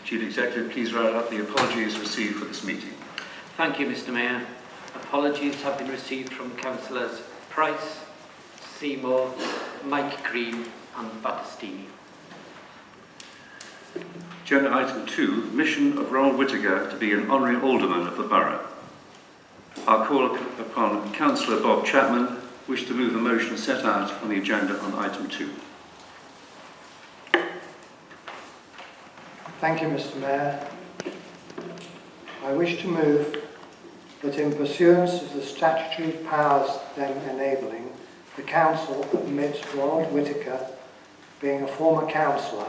Chief Executive, please write out the apologies received for this meeting. Thank you, Mr Mayor. Apologies have been received from Councillors Price, Seymour, Mike Green and Battistini. Agenda item 2, mission of Ronald Whittaker to be an honorary alderman of the borough. I'll call upon Councillor Bob Chapman, wish to move the motion set out on the agenda on item 2. Thank you, Mr Mayor. I wish to move that in pursuance of the statutory powers then enabling, the Council admits Ronald Whittaker, being a former councillor,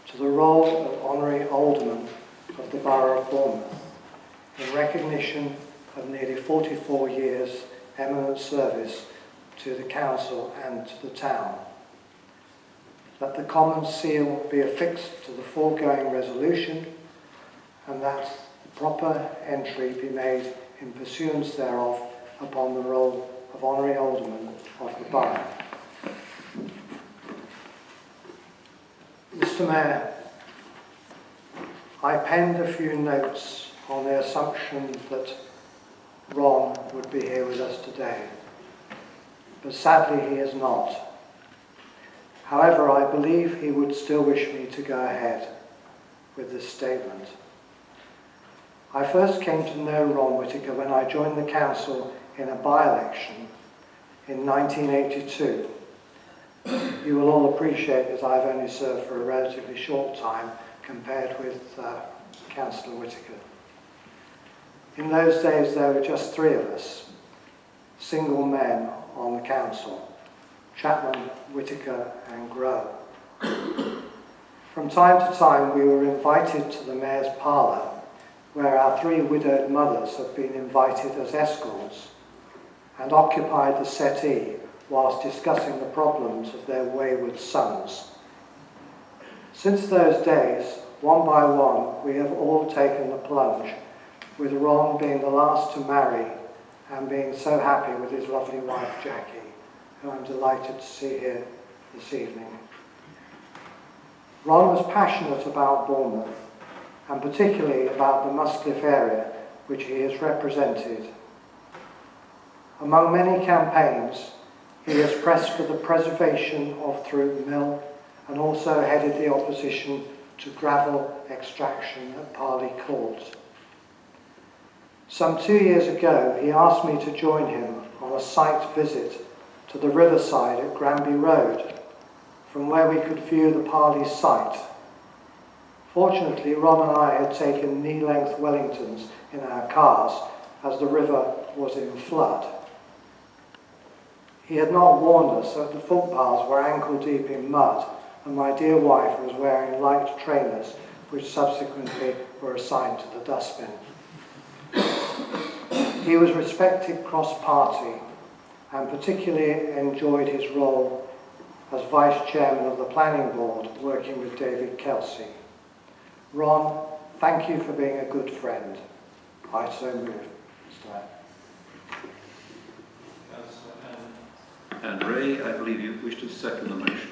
to the role of honorary alderman of the Borough of Bournemouth, in recognition of nearly 44 years' eminent service to the Council and to the town. That the common seal be affixed to the foregoing resolution, and that the proper entry be made in pursuance thereof upon the roll of honorary alderman of the borough. Mr Mayor, I penned a few notes on the assumption that Ron would be here with us today, but sadly he is not. However, I believe he would still wish me to go ahead with this statement. I first came to know Ron Whittaker when I joined the council in a by-election in 1982. You will all appreciate that I've only served for a relatively short time compared with Councillor Whittaker. In those days there were just 3 of us, single men on the council: Chapman, Whittaker and Grow. From time to time we were invited to the Mayor's parlour, where our 3 widowed mothers had been invited as escorts, and occupied the settee whilst discussing the problems of their wayward sons. Since those days, one by one, we have all taken the plunge, with Ron being the last to marry and being so happy with his lovely wife Jackie, who I'm delighted to see here this evening. Ron was passionate about Bournemouth, and particularly about the Muscliffe area, which he has represented. Among many campaigns, he has pressed for the preservation of Throop Mill and also headed the opposition to gravel extraction at Parley Court. Some 2 years ago, he asked me to join him on a site visit to the riverside at Granby Road, from where we could view the Parley site. Fortunately, Ron and I had taken knee-length Wellingtons in our cars as the river was in flood. He had not warned us that the footpaths were ankle-deep in mud, and my dear wife was wearing light trainers, which subsequently were assigned to the dustbin. He was respected cross-party, and particularly enjoyed his role as Vice Chairman of the Planning Board, working with David Kelsey. Ron, thank you for being a good friend. I so move, Mr. Mayor. And Ray, I believe you wish to second the motion.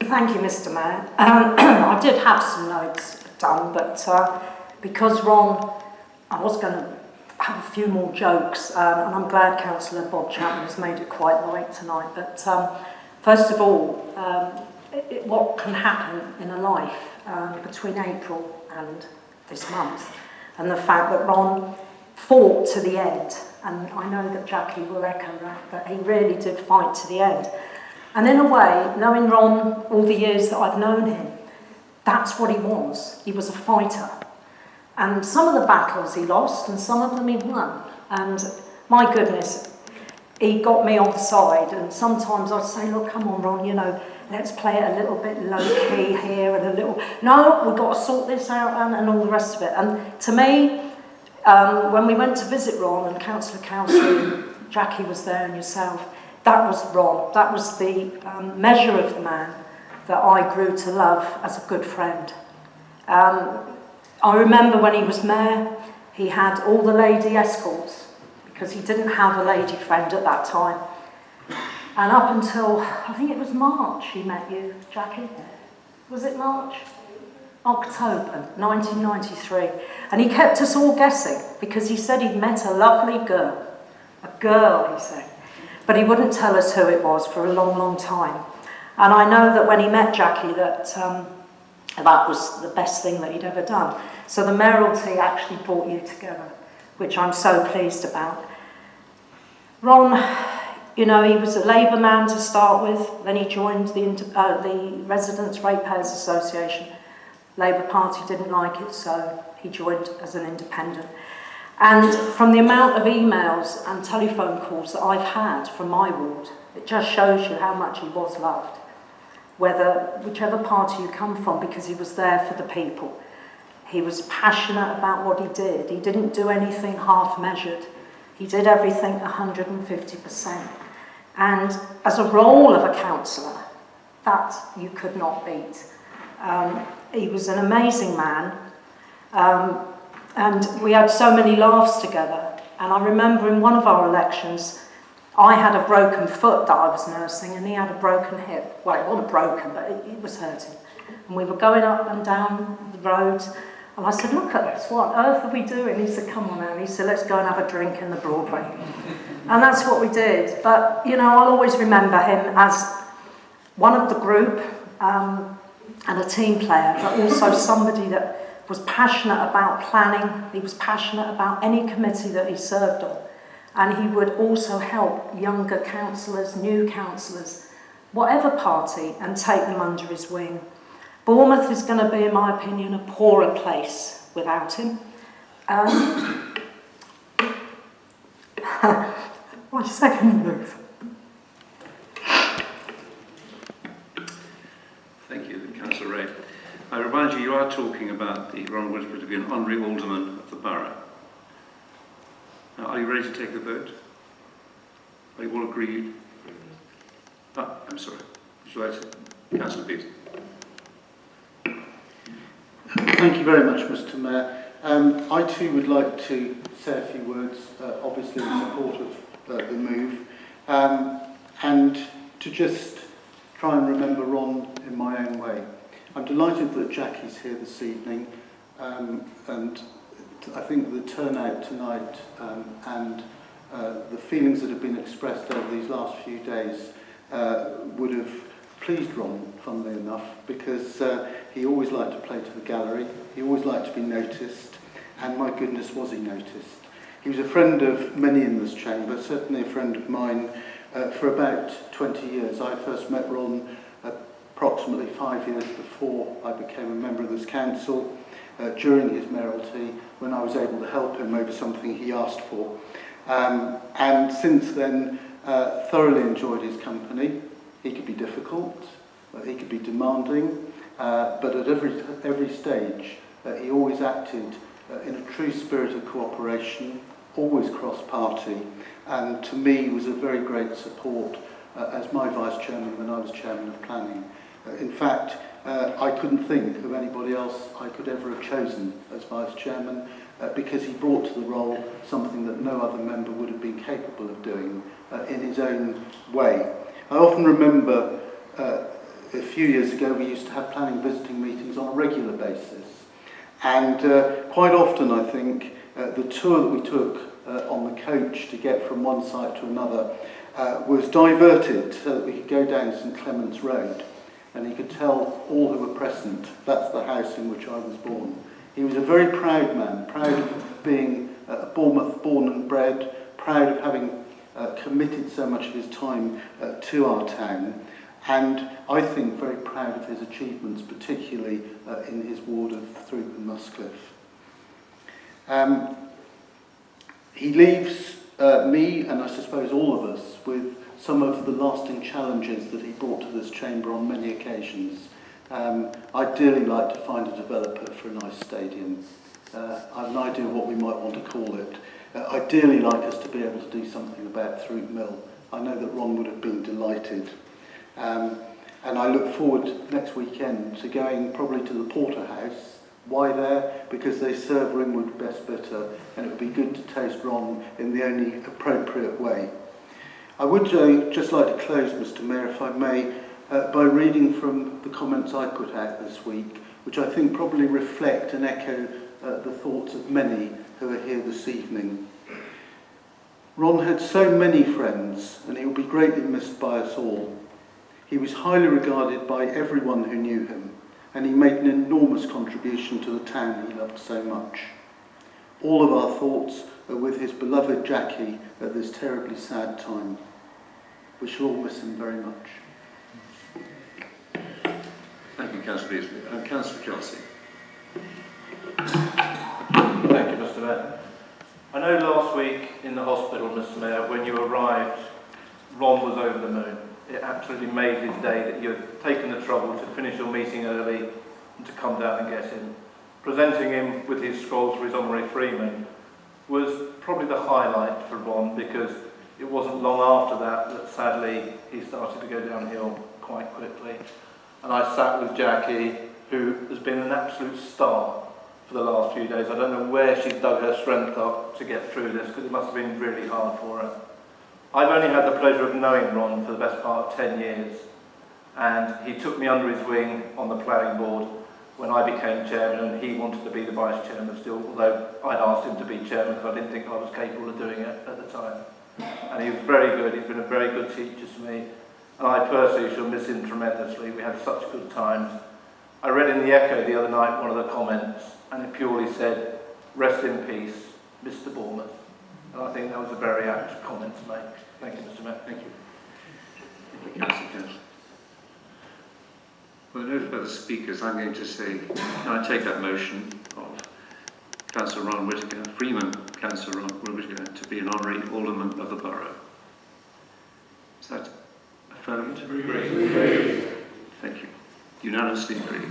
Thank you, Mr Mayor. I did have some notes done, but because Ron, I was going to have a few more jokes, and I'm glad Councillor Bob Chapman has made it quite light tonight. But first of all, what can happen in a life between April and this month, and the fact that Ron fought to the end, and I know that Jackie will echo that he really did fight to the end. And in a way, knowing Ron all the years that I've known him, that's what he was. He was a fighter. And some of the battles he lost, and some of them he won. And my goodness, he got me on the side. And sometimes I'd say, look, come on, Ron, you know, let's play it a little bit low-key here and a little... No, we've got to sort this out and all the rest of it. And to me, when we went to visit Ron and Councillor Kelsey, Jackie was there and yourself, that was Ron. That was the measure of the man that I grew to love as a good friend. I remember when he was mayor, he had all the lady escorts because he didn't have a lady friend at that time. And up until, I think it was March he met you, Jackie. Was it March? October 1993. And he kept us all guessing because he said he'd met a lovely girl. A girl, he said. But he wouldn't tell us who it was for a long, long time. And I know that when he met Jackie that that was the best thing that he'd ever done. So the mayoralty actually brought you together, which I'm so pleased about. Ron, you know, he was a Labour man to start with, then he joined the Residents' Ratepayers Association. Labour Party didn't like it, so he joined as an independent. And from the amount of emails and telephone calls that I've had from my ward, it just shows you how much he was loved. Whichever party you come from, because he was there for the people. He was passionate about what he did. He didn't do anything half-measured. He did everything 150%. And as a role of a councillor, that you could not beat. He was an amazing man, and we had so many laughs together. And I remember in one of our elections, I had a broken foot that I was nursing, and he had a broken hip. Well, it wasn't broken, but it was hurting. And we were going up and down the roads, and I said, look at this, what on earth are we doing? He said, come on now. He said, let's go and have a drink in the Broadway. And that's what we did. But, you know, I'll always remember him as one of the group and a team player, but also somebody that was passionate about planning. He was passionate about any committee that he served on. And he would also help younger councillors, new councillors, whatever party, and take them under his wing. Bournemouth is going to be, in my opinion, a poorer place without him. My second move. Thank you, Councillor Ray. I remind you are talking about the Ron Whitaker to be an honorary alderman of the borough. Now, are you ready to take the vote? Are you all agreed? I'm sorry. Would you like to? Councillor Pearce. Thank you very much, Mr. Mayor. I too would like to say a few words, obviously in support of the move, and to just try and remember Ron in my own way. I'm delighted that Jackie's here this evening, and I think the turnout tonight and the feelings that have been expressed over these last few days would have pleased Ron, funnily enough, because he always liked to play to the gallery, he always liked to be noticed, and my goodness was he noticed. He was a friend of many in this chamber, certainly a friend of mine for about 20 years. I first met Ron approximately 5 years before I became a member of this council, during his mayoralty, when I was able to help him over something he asked for. And since then, thoroughly enjoyed his company. He could be difficult, he could be demanding, but at every stage, he always acted in a true spirit of cooperation, always cross-party, and to me was a very great support as my vice-chairman when I was chairman of planning. In fact, I couldn't think of anybody else I could ever have chosen as vice-chairman because he brought to the role something that no other member would have been capable of doing in his own way. I often remember a few years ago we used to have planning visiting meetings on a regular basis, and quite often I think the tour that we took on the coach to get from one site to another was diverted so that we could go down St Clement's Road, and he could tell all who were present, that's the house in which I was born. He was a very proud man, proud of being at Bournemouth born and bred, proud of having committed so much of his time to our town, and I think very proud of his achievements, particularly in his ward of Throop and Muscliffe. He leaves me, and I suppose all of us, with some of the lasting challenges that he brought to this chamber on many occasions. I'd dearly like to find a developer for a nice stadium. I have an idea what we might want to call it. I'd dearly like us to be able to do something about Throop Mill. I know that Ron would have been delighted. And I look forward next weekend to going probably to the Porterhouse. Why there? Because they serve Ringwood best bitter, and it would be good to taste Ron in the only appropriate way. I would just like to close, Mr. Mayor, if I may, by reading from the comments I put out this week which I think probably reflect and echo the thoughts of many who are here this evening. Ron had so many friends, and he will be greatly missed by us all. He was highly regarded by everyone who knew him, and he made an enormous contribution to the town he loved so much. All of our thoughts are with his beloved Jackie at this terribly sad time. We shall all miss him very much. Thank you, Councillor Beasley. Councillor Kelsey. Thank you, Mr. Mayor. I know last week in the hospital, Mr. Mayor, when you arrived, Ron was over the moon. It absolutely made his day that you had taken the trouble to finish your meeting early and to come down and get him. Presenting him with his scrolls for his honorary freeman was probably the highlight for Ron, because it wasn't long after that sadly he started to go downhill quite quickly. And I sat with Jackie, who has been an absolute star for the last few days. I don't know where she's dug her strength up to get through this, because it must have been really hard for her. I've only had the pleasure of knowing Ron for the best part of 10 years, and he took me under his wing on the ploughing board when I became chairman, and he wanted to be the vice chairman still, although I'd asked him to be chairman because I didn't think I was capable of doing it at the time. And he was very good. He's been a very good teacher to me, and I personally shall miss him tremendously. We had such good times. I read in the Echo the other night one of the comments, and it purely said, "Rest in peace, Mr. Bournemouth." And I think that was a very apt comment to make. Thank you, Mr. Mayor. Thank you. Thank you, Councillor Kelsey. Well, no further speakers. I'm going to say, can I take that motion of Councillor Ron Whittaker, Freeman Councillor Ron Whittaker, to be an honorary alderman of the borough? Is that affirmed? Agreed. Thank you. Unanimously agreed.